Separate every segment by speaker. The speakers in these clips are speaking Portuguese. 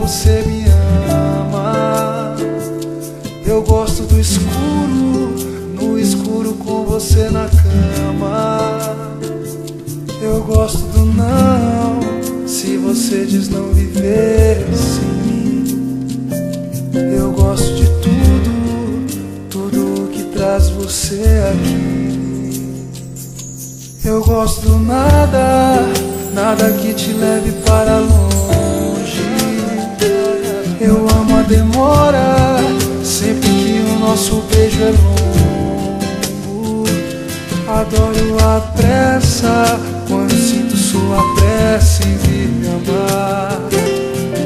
Speaker 1: você me ama. Eu gosto do escuro, no escuro com você na cama. Eu gosto do não, se você diz não viver sem mim. Eu gosto de tudo que traz você aqui. Eu gosto do nada, nada que te leve para longe. Eu amo a demora, sempre que o nosso beijo é longo. Adoro a pressa, quando sinto sua pressa em vir me amar.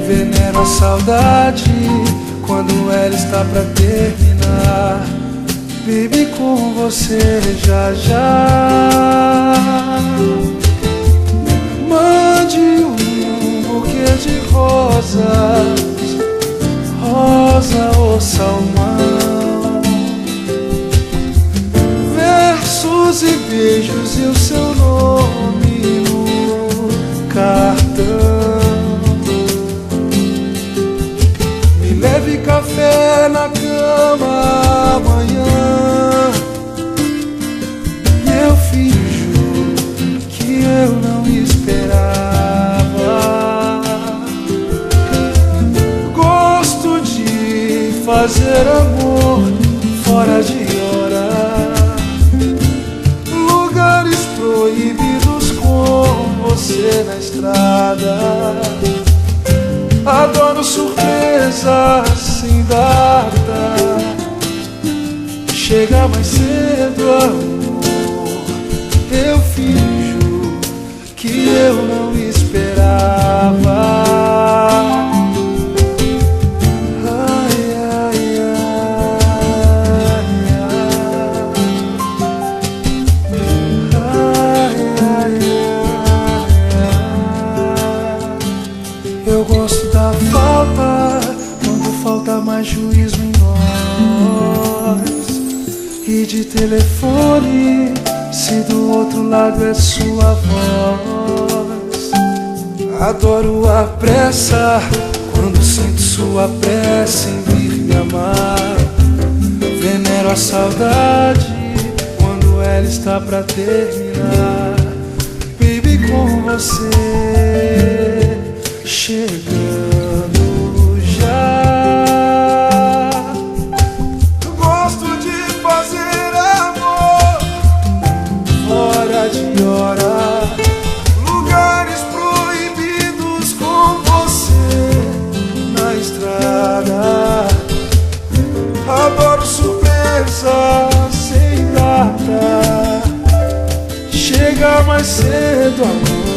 Speaker 1: Venero a saudade, quando ela está pra terminar. Baby, com você já já. Mande um buquê de rosas, rosa ou salmão, versos e beijos e o seu nome no cartão. Me leve café na cama amanhã, e eu finjo que eu não esperava. Gosto de fazer amor fora de hora, lugares proibidos com você na estrada. Adoro surpresas sem data, chega mais cedo, amor. Eu finjo que eu não esperava. Ai, ai, ai, ai, ai. Eu gosto da falta, quando falta mais juízo em nós. E de telefone, se do outro lado é sua voz. Adoro a pressa, quando sinto sua pressa em vir me amar. Venero a saudade, quando ela está pra terminar. Baby, com você chegando já. Eu gosto de fazer amor fora de hora, lugares proibidos com você na estrada. Adoro surpresa sem data, chega mais cedo, amor.